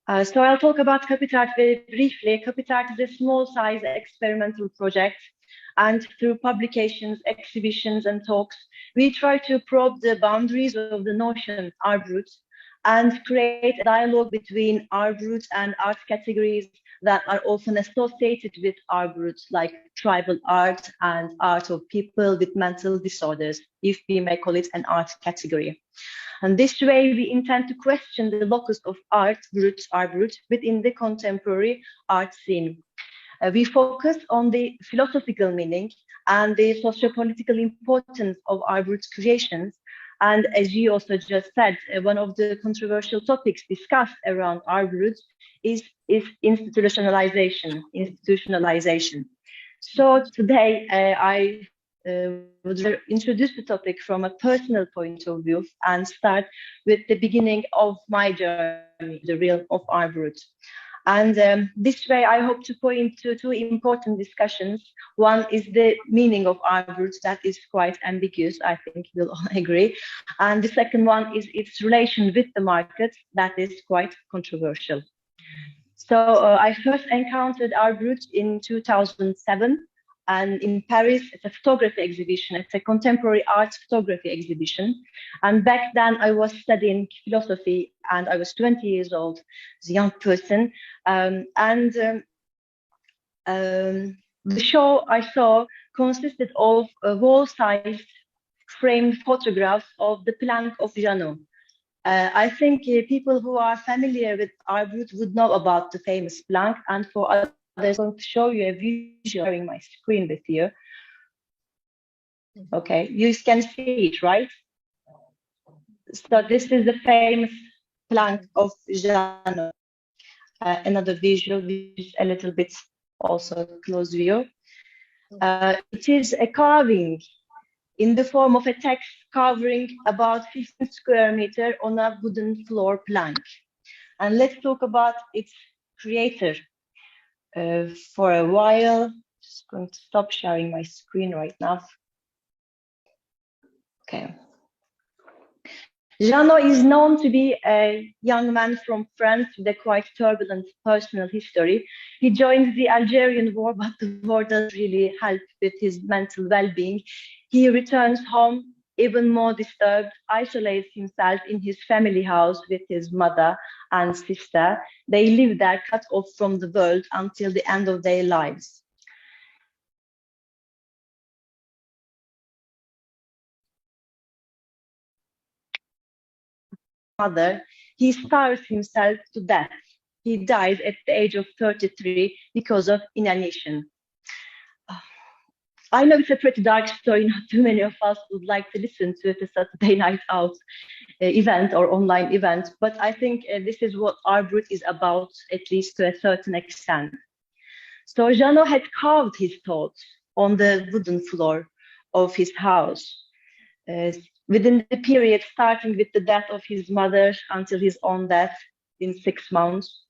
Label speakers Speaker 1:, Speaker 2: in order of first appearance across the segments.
Speaker 1: So I'll talk about capitArt very briefly. capitArt is a small-size experimental project, and through publications, exhibitions, and talks, we try to probe the boundaries of the notion art brut and create a dialogue between art brut and art categories that are often associated with art brut, like tribal art and art of people with mental disorders, if we may call it an art category. And this way, we intend to question the locus of art brut within the contemporary art scene. We focus on the philosophical meaning and the socio-political importance of art brut creations. And as you also just said, one of the controversial topics discussed around art brut is institutionalization. So today, I would introduce the topic from a personal point of view and start with the beginning of my journey, the realm of art brut. And this way, I hope to point to two important discussions. One is the meaning of art brut, that is quite ambiguous, I think we'll all agree. And the second one is its relation with the market, that is quite controversial. So I first encountered art brut in 2007. And in Paris, it's a photography exhibition. It's a contemporary art photography exhibition. And back then I was studying philosophy and I was 20 years old, as a young person. The show I saw consisted of wall-sized framed photographs of the plank of Janot. I think people who are familiar with art brut would know about the famous plank, and for others, I'm going to show you a visual sharing my screen with you. Okay, you can see it, right? So this is the famous plank of Janot. Another visual, which is a little bit also close view. It is a carving in the form of a text covering about 15 square meters on a wooden floor plank. And let's talk about its creator. For a while, just going to stop sharing my screen right now. Okay. Janot is known to be a young man from France with a quite turbulent personal history. He joins the Algerian war, but the war doesn't really help with his mental well-being. He returns home even more disturbed, isolates himself in his family house with his mother and sister. They live there cut off from the world until the end of their lives. Mother, he starves himself to death. He dies at the age of 33 because of inanition. I know it's a pretty dark story, not too many of us would like to listen to it, a Saturday night out event or online event, but I think this is what art brut is about, at least to a certain extent. So Janot had carved his thoughts on the wooden floor of his house. Within the period starting with the death of his mother until his own death in 6 months.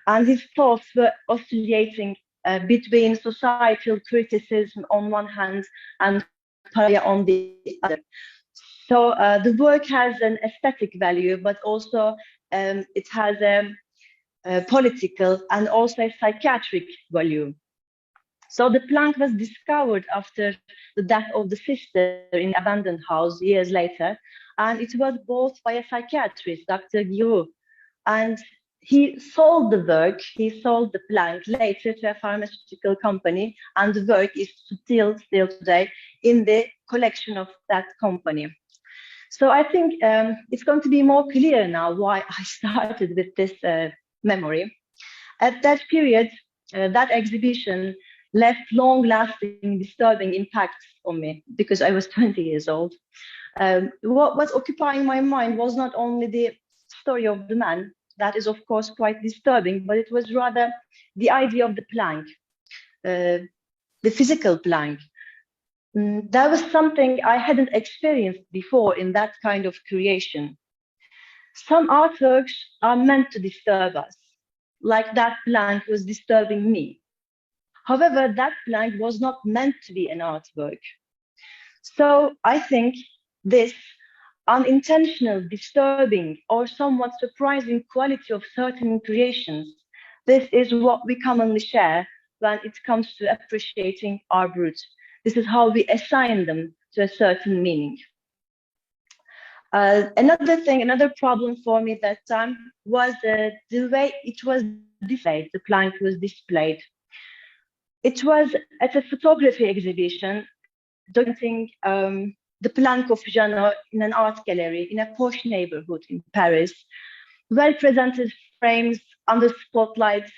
Speaker 1: And his thoughts were oscillating between societal criticism on one hand and paranoia on the other. So the work has an aesthetic value, but also it has a political and also a psychiatric value. So the plank was discovered after the death of the sister in an abandoned house years later, and it was bought by a psychiatrist, Dr. Guillaume, and he sold the work, he sold the plank later to a pharmaceutical company, and the work is still today in the collection of that company. So I think it's going to be more clear now why I started with this memory. At that period, that exhibition left long-lasting, disturbing impacts on me because I was 20 years old. What was occupying my mind was not only the story of the man, that is of course quite disturbing, but it was rather the idea of the plank, the physical plank. That was something I hadn't experienced before in that kind of creation. Some artworks are meant to disturb us, like that plank was disturbing me. However, that plank was not meant to be an artwork. So I think this unintentional, disturbing, or somewhat surprising quality of certain creations. This is what we commonly share when it comes to appreciating art brut. This is how we assign them to a certain meaning. Another problem for me that time was the way it was displayed, the plank was displayed. It was at a photography exhibition documenting the plank of Jeannot in an art gallery in a posh neighborhood in Paris. Well-presented frames under spotlights,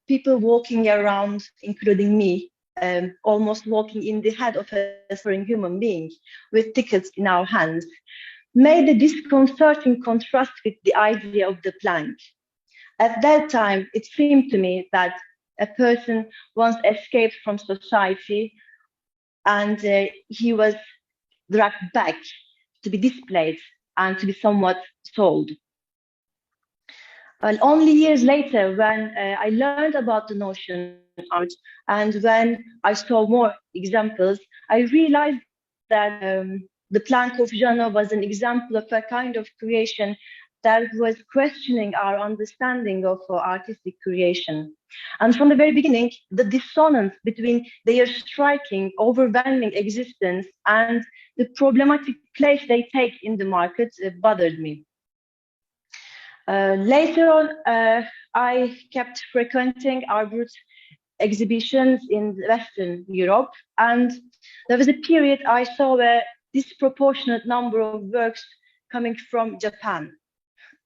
Speaker 1: people walking around, including me, almost walking in the head of a suffering human being with tickets in our hands, made a disconcerting contrast with the idea of the plank. At that time, it seemed to me that a person once escaped from society and he was dragged back to be displayed and to be somewhat sold. And only years later, when I learned about the notion of art and when I saw more examples, I realized that the plank of Jeannot was an example of a kind of creation that was questioning our understanding of artistic creation. And from the very beginning, the dissonance between their striking, overwhelming existence and the problematic place they take in the market bothered me. Later on, I kept frequenting art brut exhibitions in Western Europe, and there was a period I saw a disproportionate number of works coming from Japan.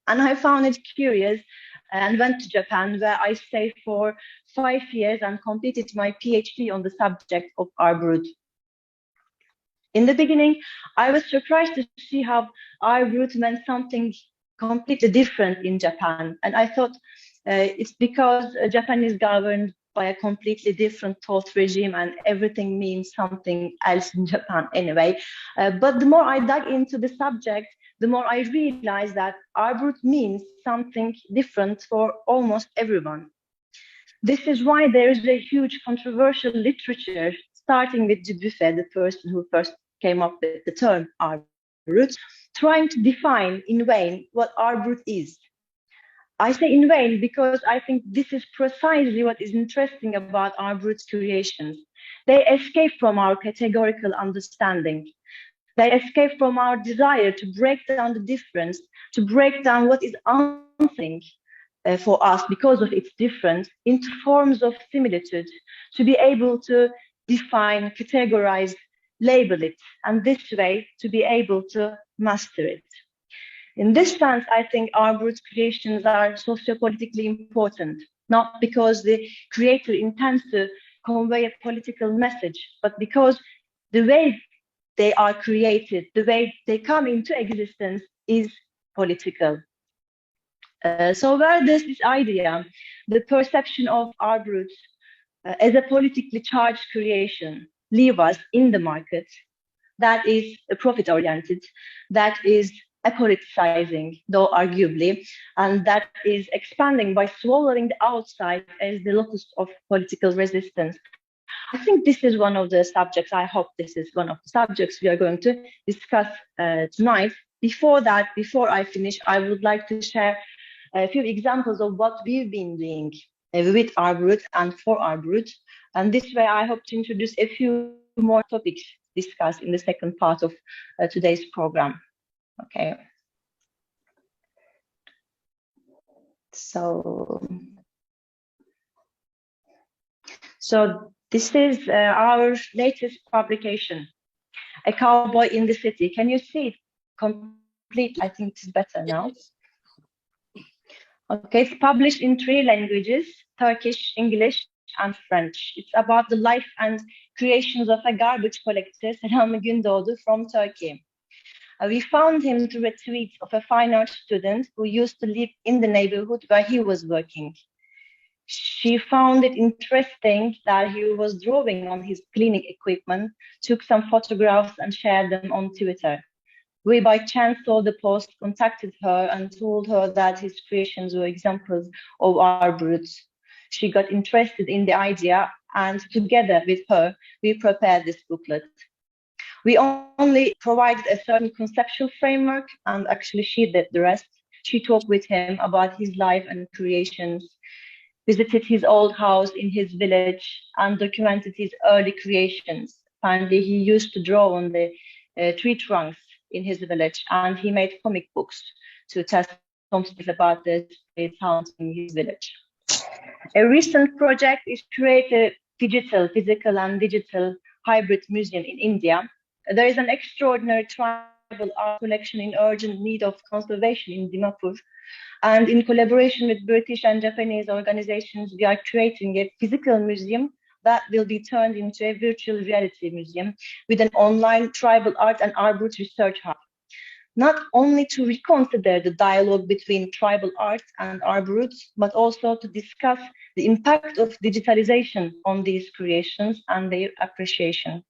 Speaker 1: And I found it curious and went to Japan, where I stayed for 5 years and completed my PhD on the subject of art brut. In the beginning, I was surprised to see how art brut meant something completely different in Japan. And I thought it's because Japan is governed by a completely different thought regime and everything means something else in Japan anyway. But the more I dug into the subject, the more I realized that art brut means something different for almost everyone. This is why there is a huge controversial literature, starting with Dubuffet, the person who first came up with the term art brut, trying to define in vain what art brut is. I say in vain because I think this is precisely what is interesting about art brut creations. They escape from our categorical understanding. They escape from our desire to break down the difference, to break down what is unseen for us because of its difference into forms of similitude, to be able to define, categorize, label it, and this way to be able to master it. In this sense, I think art brut creations are sociopolitically important, not because the creator intends to convey a political message, but because the way they are created, the way they come into existence is political. So where does this idea, the perception of art brut as a politically charged creation, leave us in the market that is profit-oriented, that is apoliticizing, though arguably, and that is expanding by swallowing the outside as the locus of political resistance? I think this is one of the subjects, I hope this is one of the subjects we are going to discuss tonight. Before that, before I finish, I would like to share a few examples of what we've been doing with art brut and for art brut. And this way, I hope to introduce a few more topics discussed in the second part of today's program. Okay. So this is our latest publication, A Cowboy in the City. Can you see it complete? I think it's better now. Okay, it's published in 3 languages, Turkish, English, and French. It's about the life and creations of a garbage collector, Selami Gündoğdu, from Turkey. We found him through a tweet of a fine art student who used to live in the neighborhood where he was working. She found it interesting that he was drawing on his cleaning equipment, took some photographs and shared them on Twitter. We by chance saw the post, contacted her and told her that his creations were examples of art brut. She got interested in the idea and together with her, we prepared this booklet. We only provided a certain conceptual framework, and actually she did the rest. She talked with him about his life and creations, visited his old house in his village, and documented his early creations. Apparently, he used to draw on the tree trunks in his village, and he made comic books to tell some stories about the sounds in his village. A recent project is to create a physical and digital hybrid museum in India. There is an extraordinary tribal art collection in urgent need of conservation in Dimapur. And in collaboration with British and Japanese organizations, we are creating a physical museum that will be turned into a virtual reality museum with an online tribal art and Art Brut research hub. Not only to reconsider the dialogue between tribal art and Art Brut, but also to discuss the impact of digitalization on these creations and their appreciation.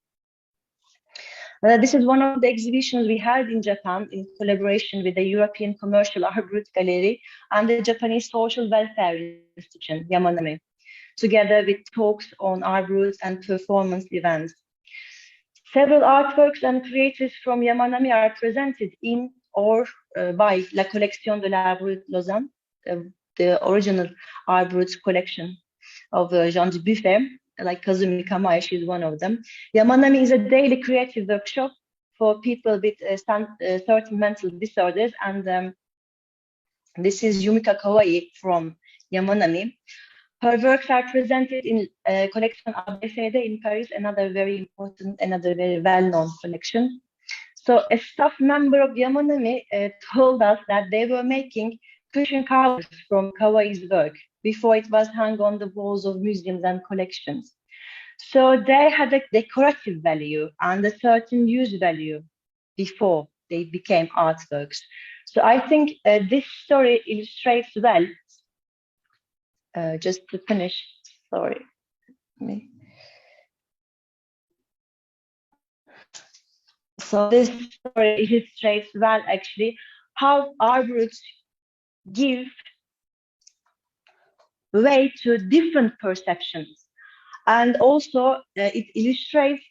Speaker 1: This is one of the exhibitions we had in Japan in collaboration with the European Commercial Art Brut Gallery and the Japanese Social Welfare Institution, Yamanami, together with talks on Art Brut and performance events. Several artworks and creators from Yamanami are presented in or by La Collection de l'Art Brut Lausanne, the original Art Brut collection of Jean Dubuffet, like Kazumi Kamae, she's one of them. Yamanami is a daily creative workshop for people with certain mental disorders, and this is Yumika Kawai from Yamanami. Her works are presented in collection ABCD in Paris, another very important, another very well-known collection. So a staff member of Yamanami told us that they were making cushion covers from Kawai's work before it was hung on the walls of museums and collections. So they had a decorative value and a certain use value before they became artworks. So I think this story illustrates well. Just to finish, sorry. So this story illustrates well, actually, how Art Brut give way to different perceptions. And also it illustrates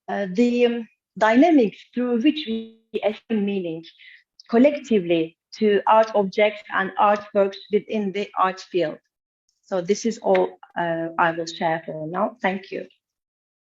Speaker 1: the dynamics through which we assign meaning collectively to art objects and artworks within the art field. So this is all I will share for now. Thank you.